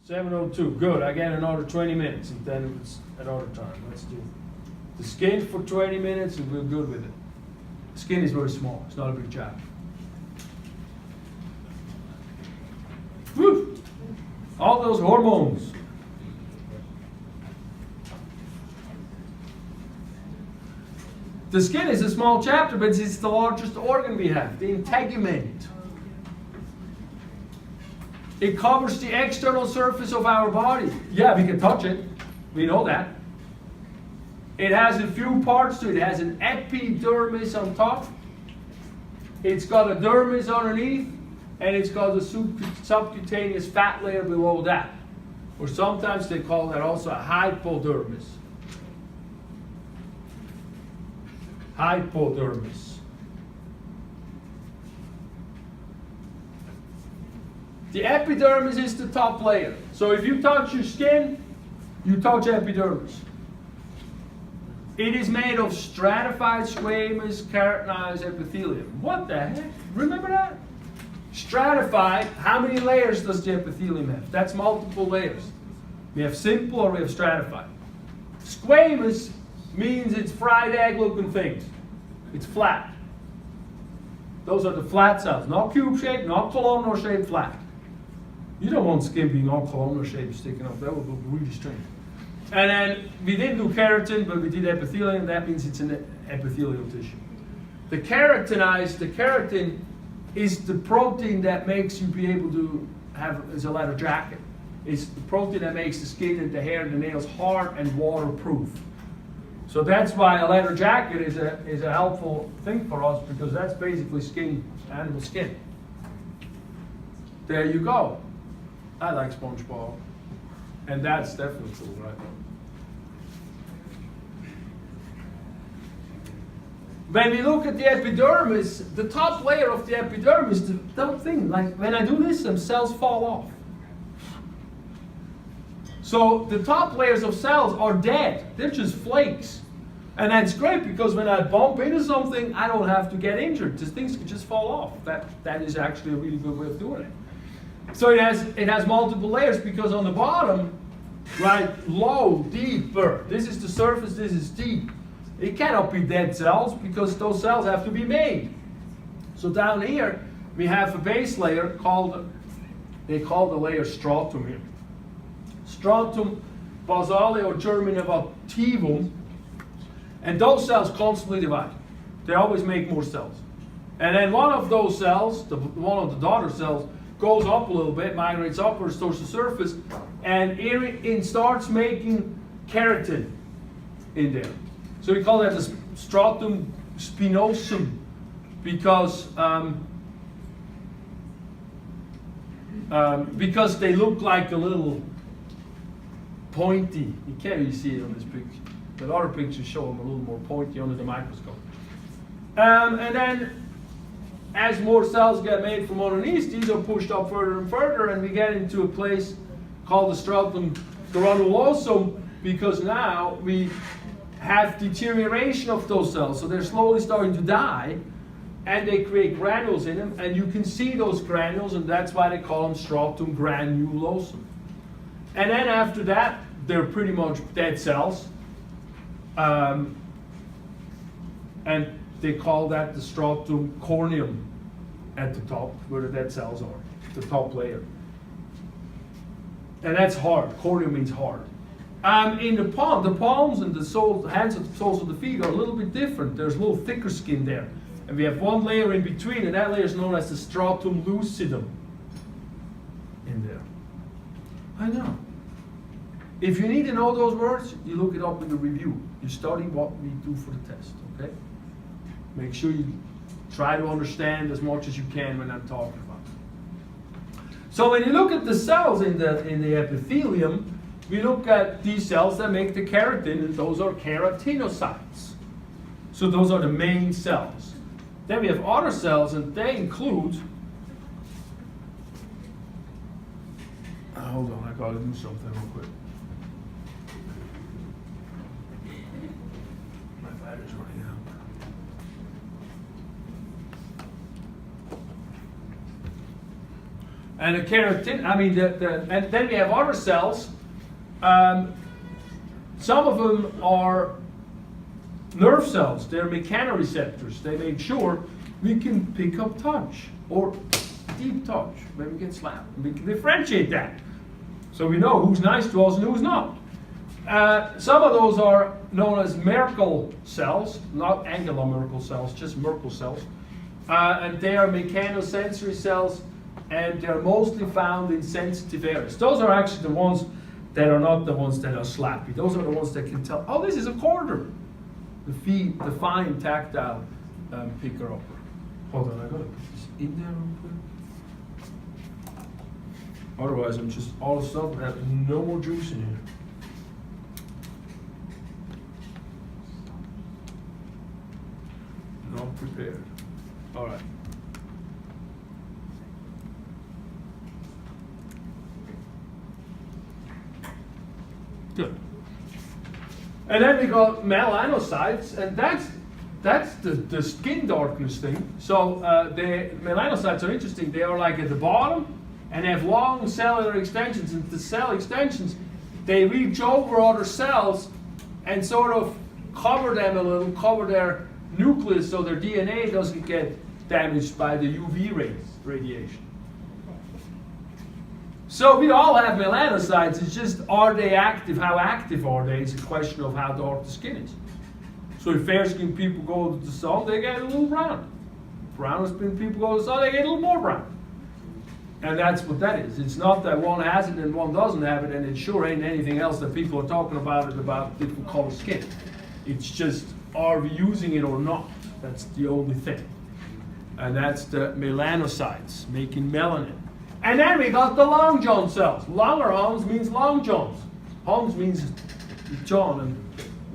7:02. Good. I get another 20 minutes, and then it's another time. Let's do the skin for 20 minutes, and we're good with it. The skin is very small. It's not a big job. Woo! All those hormones. The skin is a small chapter, but it's the largest organ we have, the integument. It covers the external surface of our body. Yeah, we can touch it. We know that. It has a few parts to it. It has an epidermis on top. It's got a dermis underneath, and it's got a subcutaneous fat layer below that. Or sometimes they call that also a hypodermis. Hypodermis. The epidermis is the top layer. So if you touch your skin, you touch epidermis. It is made of stratified squamous keratinized epithelium. What the heck? Remember that? Stratified, how many layers does the epithelium have? That's multiple layers. We have simple or we have stratified. Squamous means it's fried egg looking things. It's flat. Those are the flat cells, not cube shaped, not columnar shaped, flat. You don't want skin being all columnar shaped sticking up. That would look really strange. And then we didn't do keratin, but we did epithelium. That means it's an epithelial tissue. The keratin is the protein that makes you be able to have as a leather jacket. It's the protein that makes the skin and the hair and the nails hard and waterproof. So that's why a leather jacket is a helpful thing for us, because that's basically skin, animal skin. There you go. I like SpongeBob. And that's definitely cool, right? When we look at the epidermis, the top layer of the epidermis, the thing, like when I do this, some cells fall off. So the top layers of cells are dead. They're just flakes. And that's great, because when I bump into something, I don't have to get injured. Just things can just fall off. That is actually a really good way of doing it. So it has multiple layers, because on the bottom, right, low, deeper. This is the surface, this is deep. It cannot be dead cells, because those cells have to be made. So down here, we have a base layer they call the layer stratum here. Stratum basale or germinativum. And those cells constantly divide. They always make more cells. And then one of those cells, one of the daughter cells, goes up a little bit, migrates upwards towards the surface, and it starts making keratin in there. So we call that the stratum spinosum, because they look like a little pointy. You can't really see it on this picture. The other pictures show them a little more pointy under the microscope. And then, as more cells get made from underneath, these are pushed up further and further, and we get into a place called the stratum granulosum, because now we have deterioration of those cells. So they're slowly starting to die, and they create granules in them, and you can see those granules, and that's why they call them stratum granulosum. And then after that, they're pretty much dead cells. And they call that the stratum corneum at the top, where the dead cells are, the top layer. And that's hard. Corneum means hard. In the palms and the hands and the soles of the feet are a little bit different. There's a little thicker skin there. And we have one layer in between, and that layer is known as the stratum lucidum in there. I know. If you need to know those words, you look it up in the review. You study what we do for the test, okay? Make sure you try to understand as much as you can when I'm talking about it. So when you look at the cells in the epithelium, we look at these cells that make the keratin, and those are keratinocytes. So those are the main cells. Then we have other cells, and they include... hold on, I gotta do something real quick. My battery's running out. And a keratin, and then we have other cells. Some of them are nerve cells. They're mechanoreceptors. They make sure we can pick up touch or deep touch when we get slapped. We can differentiate that. So we know who's nice to us and who's not. Some of those are known as Merkel cells, not angular Merkel cells, just Merkel cells. And they are mechanosensory cells, and they're mostly found in sensitive areas. Those are actually the ones that are not the ones that are slappy. Those are the ones that can tell, oh, this is a quarter. The fine tactile picker upper. Hold on, I gotta put this in there real quick. Otherwise, I'm just all of a sudden have no more juice in here. Not prepared. All right. Good. And then we got melanocytes, and that's the skin darkness thing. So the melanocytes are interesting. They are like at the bottom and have long cellular extensions. And the cell extensions, they reach over other cells and sort of cover them a little, cover their nucleus so their DNA doesn't get damaged by the UV radiation. So we all have melanocytes. It's just, are they active? How active are they? It's a question of how dark the skin is. So if fair-skinned people go to the sun, they get a little brown. Brown-skinned people go to the sun, they get a little more brown. And that's what that is. It's not that one has it and one doesn't have it, and it sure ain't anything else that people are talking about it about different color skin. It's just, are we using it or not? That's the only thing. And that's the melanocytes, making melanin. And then we got the long john cells. Longer Hans means long johns. Hans means John, and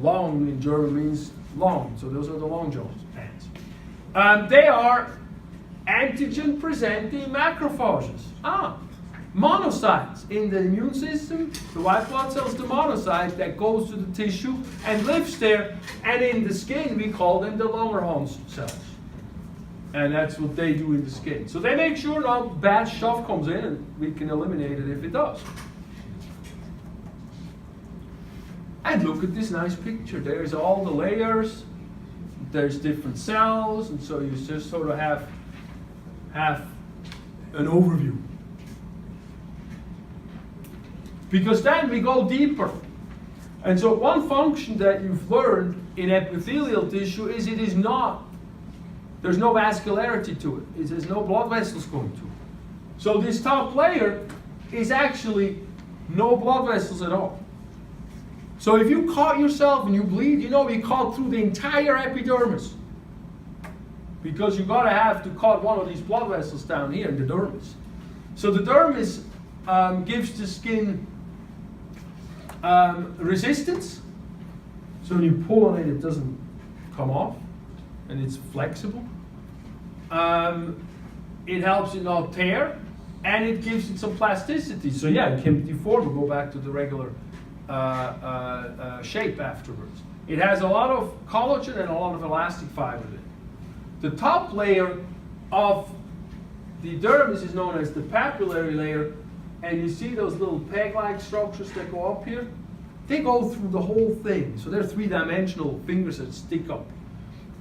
long in German means long. So those are the long johns. They are antigen-presenting macrophages. Monocytes. In the immune system, the white blood cells, the monocyte that goes to the tissue and lives there. And in the skin, we call them the Langerhans cells. And that's what they do in the skin. So they make sure no bad stuff comes in, and we can eliminate it if it does. And look at this nice picture. There's all the layers. There's different cells, and so you just sort of have an overview. Because then we go deeper. And so one function that you've learned in epithelial tissue is it is not, there's no vascularity to it. There's no blood vessels going to it. So this top layer is actually no blood vessels at all. So if you cut yourself and you bleed, you know you cut through the entire epidermis. Because you've got to have to cut one of these blood vessels down here in the dermis. So the dermis gives the skin resistance. So when you pull on it, it doesn't come off, and it's flexible. It helps it not tear, and it gives it some plasticity. So yeah, it can deform and go back to the regular shape afterwards. It has a lot of collagen and a lot of elastic fiber in it. The top layer of the dermis is known as the papillary layer, and you see those little peg-like structures that go up here? They go through the whole thing. So they're three-dimensional fingers that stick up.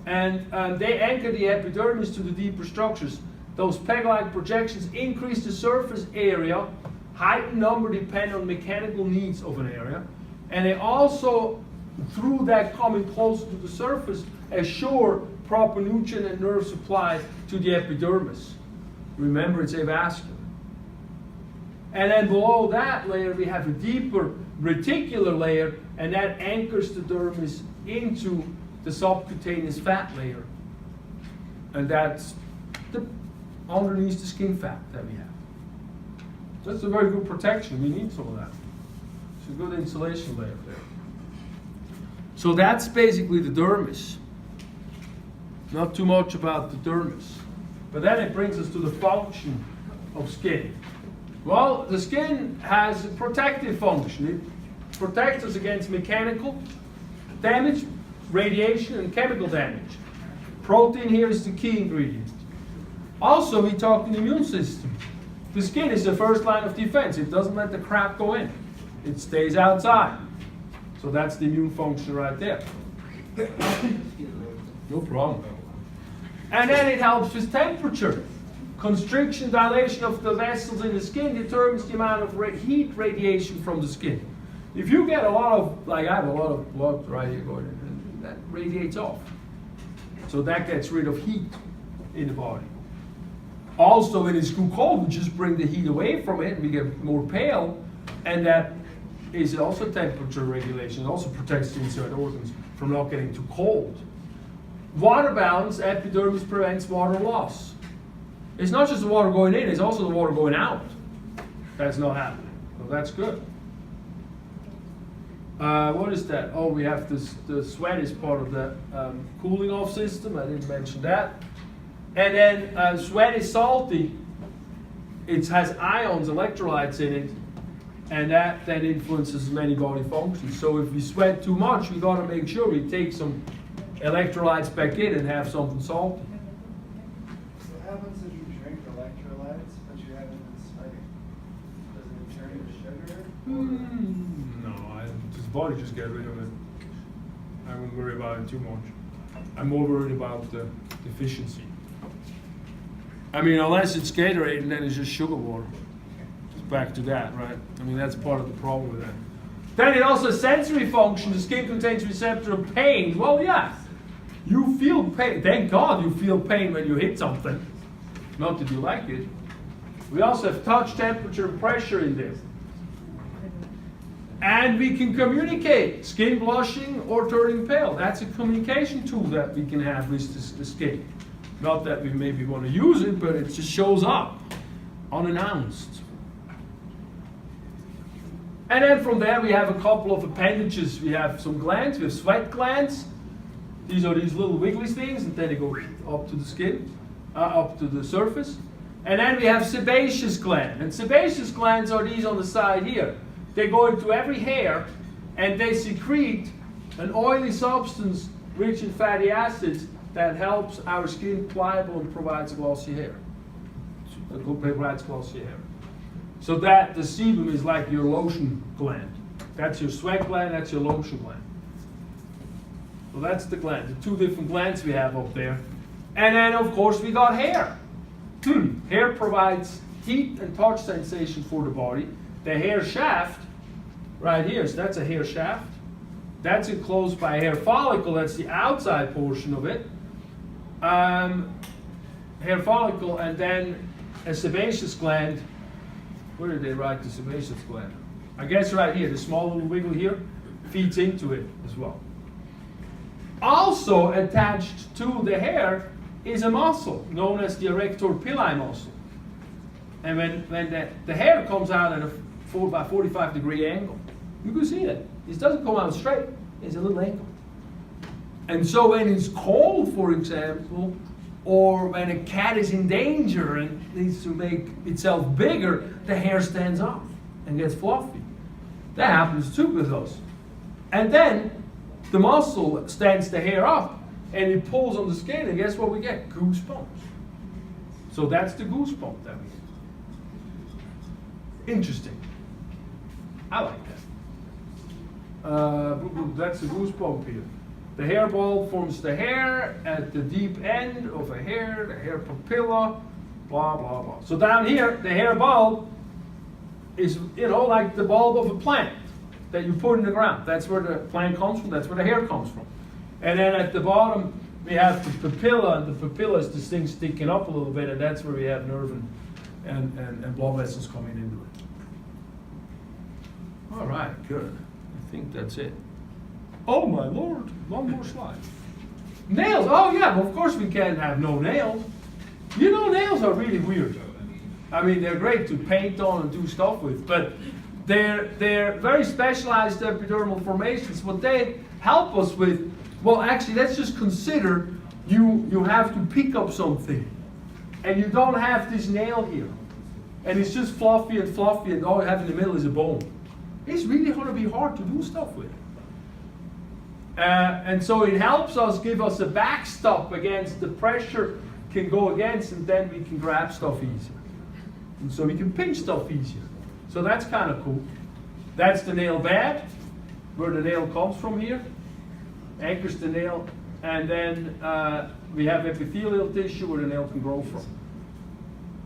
And they anchor the epidermis to the deeper structures. Those peg-like projections increase the surface area, heighten number depend on mechanical needs of an area, and they also, through that coming closer to the surface, assure proper nutrient and nerve supply to the epidermis. Remember, it's avascular. And then below that layer, we have a deeper reticular layer, and that anchors the dermis into the subcutaneous fat layer. And that's underneath the skin fat that we have. That's a very good protection. We need some of that. It's a good insulation layer there. So that's basically the dermis. Not too much about the dermis. But then it brings us to the function of skin. Well, the skin has a protective function. It protects us against mechanical damage, radiation, and chemical damage. Protein here is the key ingredient. Also, we talk in the immune system. The skin is the first line of defense. It doesn't let the crap go in. It stays outside. So that's the immune function right there. No problem. And then it helps with temperature. Constriction, dilation of the vessels in the skin determines the amount of heat radiation from the skin. If you get a lot of, like I have a lot of blood right here going in, that radiates off. So that gets rid of heat in the body. Also, when it's too cold, we just bring the heat away from it, and we get more pale, and that is also temperature regulation. It also protects the inside organs from not getting too cold. Water balance, epidermis prevents water loss. It's not just the water going in, it's also the water going out. That's not happening. So that's good. What is that? Oh, we have this, the sweat is part of the cooling off system. I didn't mention that. And then sweat is salty. It has ions, electrolytes in it, and that then influences many body functions. So if we sweat too much, we got to make sure we take some electrolytes back in and have something salty. What happens if you drink electrolytes but you haven't been sweating? Does it turn to sugar? No, this body just get rid of it. I wouldn't worry about it too much. I'm more worried about the deficiency. I mean, unless it's Gatorade and then it's just sugar water. Just back to that, right? I mean, that's part of the problem with that. Then it also has sensory function. The skin contains receptor of pain. Well, yeah, you feel pain. Thank God you feel pain when you hit something. Not that you like it. We also have touch, temperature, and pressure in this. And we can communicate. Skin blushing or turning pale. That's a communication tool that we can have with the skin. Not that we maybe want to use it, but it just shows up unannounced. And then from there we have a couple of appendages. We have some glands. We have sweat glands. These are these little wiggly things, and then they go up to the skin, up to the surface. And then we have sebaceous glands. And sebaceous glands are these on the side here. They go into every hair, and they secrete an oily substance rich in fatty acids that helps our skin pliable and provides glossy hair. Provides glossy hair. So that the sebum is like your lotion gland. That's your sweat gland, that's your lotion gland. So that's the gland, the two different glands we have up there. And then of course we got hair. Hair provides heat and touch sensation for the body. The hair shaft, right here, so that's a hair shaft. That's enclosed by a hair follicle, that's the outside portion of it. Hair follicle, and then a sebaceous gland. Where did they write the sebaceous gland? I guess right here, the small little wiggle here feeds into it as well. Also attached to the hair is a muscle known as the erector pili muscle. And when the hair comes out at a 45-degree angle, you can see it. It doesn't come out straight, it's a little angle. And so when it's cold, for example, or when a cat is in danger and needs to make itself bigger, the hair stands up and gets fluffy. That happens too with us. And then the muscle stands the hair up and it pulls on the skin, and guess what we get? Goosebumps. So that's the goosebump that we get. Interesting. I like that. That's the goosebump here. The hair bulb forms the hair at the deep end of a hair, the hair papilla, blah, blah, blah. So down here, the hair bulb is, like the bulb of a plant that you put in the ground. That's where the plant comes from, that's where the hair comes from. And then at the bottom, we have the papilla, and the papilla is this thing sticking up a little bit, and that's where we have nerve and blood vessels coming into it. All right, good. I think that's it. Oh my Lord, one more slide. Nails, oh yeah, well, of course we can't have no nails. Nails are really weird. I mean, they're great to paint on and do stuff with, but they're very specialized epidermal formations. What they help us with, well, actually, let's just consider you have to pick up something, and you don't have this nail here, and it's just fluffy, and all you have in the middle is a bone. It's really going to be hard to do stuff with. And so it helps us, give us a backstop against the pressure can go against, and then we can grab stuff easier. And so we can pinch stuff easier. So that's kind of cool. That's the nail bed, where the nail comes from here. Anchors the nail. And then we have epithelial tissue where the nail can grow from.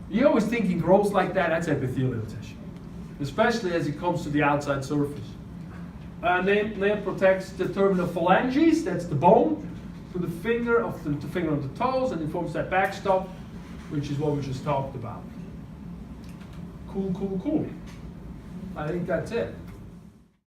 You always think it grows like that, that's epithelial tissue. Especially as it comes to the outside surface. Nail protects the terminal phalanges, that's the bone, to the finger of the finger on the toes, and it forms that backstop, which is what we just talked about. Cool, cool, cool. I think that's it.